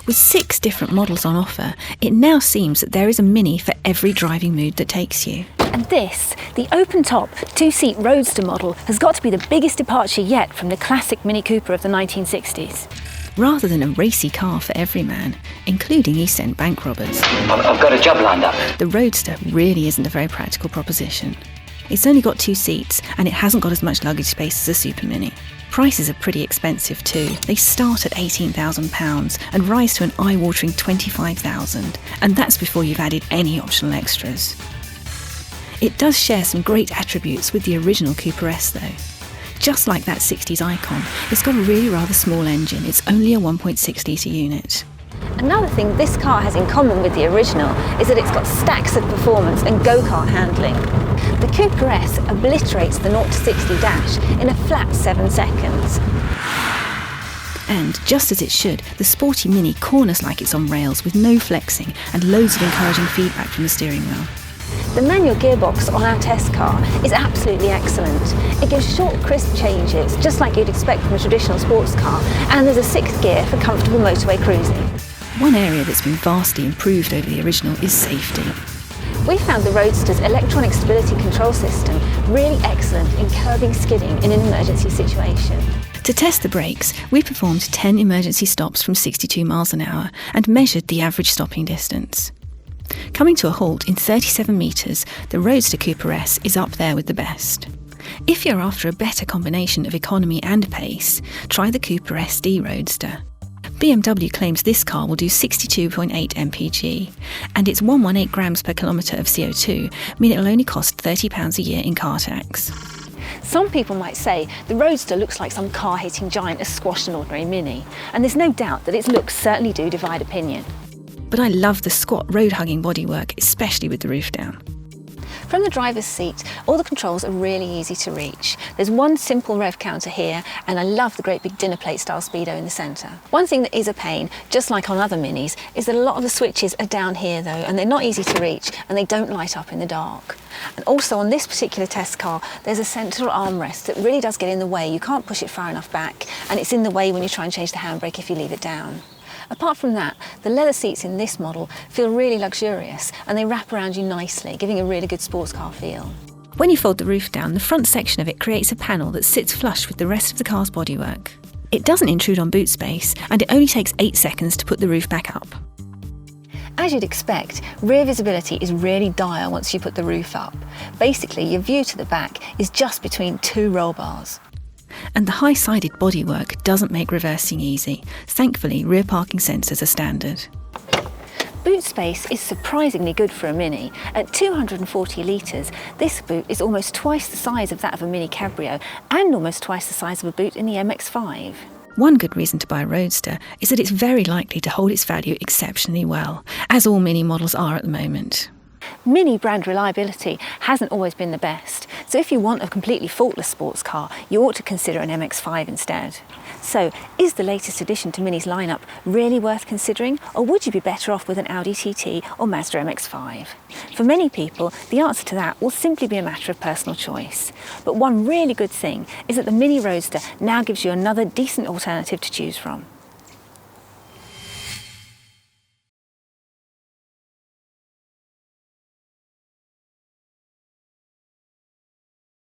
With 6 different models on offer, it now seems that there is a Mini for every driving mood that takes you. And this, the open-top, 2-seat Roadster model, has got to be the biggest departure yet from the classic Mini Cooper of the 1960s. Rather than a racy car for every man, including East End bank robbers, I've got a job lined up. the Roadster really isn't a very practical proposition. It's only got 2 seats, and it hasn't got as much luggage space as a Super Mini. Prices are pretty expensive too. They start at £18,000 and rise to an eye-watering £25,000, and that's before you've added any optional extras. It does share some great attributes with the original Cooper S though. Just like that 60s icon, it's got a really rather small engine. It's only a 1.6 litre unit. Another thing this car has in common with the original is that it's got stacks of performance and go-kart handling. The Cooper S obliterates the 0 to 60 dash in a flat 7 seconds. And, just as it should, the sporty Mini corners like it's on rails with no flexing and loads of encouraging feedback from the steering wheel. The manual gearbox on our test car is absolutely excellent. It gives short, crisp changes, just like you'd expect from a traditional sports car, and there's a 6th gear for comfortable motorway cruising. One area that's been vastly improved over the original is safety. We found the Roadster's electronic stability control system really excellent in curbing skidding in an emergency situation. To test the brakes, we performed 10 emergency stops from 62 miles an hour and measured the average stopping distance. Coming to a halt in 37 metres, the Roadster Cooper S is up there with the best. If you're after a better combination of economy and pace, try the Cooper SD Roadster. BMW claims this car will do 62.8 mpg, and its 118 grams per kilometre of CO2 mean it'll only cost £30 a year in car tax. Some people might say the Roadster looks like some car-hitting giant has squashed an ordinary Mini, and there's no doubt that its looks certainly do divide opinion. But I love the squat road-hugging bodywork, especially with the roof down. From the driver's seat, all the controls are really easy to reach. There's one simple rev counter here, and I love the great big dinner plate style speedo in the centre. One thing that is a pain, just like on other Minis, is that a lot of the switches are down here though, and they're not easy to reach, and they don't light up in the dark. And also on this particular test car, there's a central armrest that really does get in the way. You can't push it far enough back, and it's in the way when you try and change the handbrake if you leave it down. Apart from that, the leather seats in this model feel really luxurious, and they wrap around you nicely, giving a really good sports car feel. When you fold the roof down, the front section of it creates a panel that sits flush with the rest of the car's bodywork. It doesn't intrude on boot space, and it only takes 8 seconds to put the roof back up. As you'd expect, rear visibility is really dire once you put the roof up. Basically, your view to the back is just between 2 roll bars. And the high-sided bodywork doesn't make reversing easy. Thankfully, rear parking sensors are standard. Boot space is surprisingly good for a Mini. At 240 litres, this boot is almost twice the size of that of a Mini Cabrio and almost twice the size of a boot in the MX-5. One good reason to buy a Roadster is that it's very likely to hold its value exceptionally well, as all Mini models are at the moment. Mini brand reliability hasn't always been the best, so if you want a completely faultless sports car, you ought to consider an MX-5 instead. So, is the latest addition to Mini's lineup really worth considering, or would you be better off with an Audi TT or Mazda MX-5? For many people, the answer to that will simply be a matter of personal choice. But one really good thing is that the Mini Roadster now gives you another decent alternative to choose from.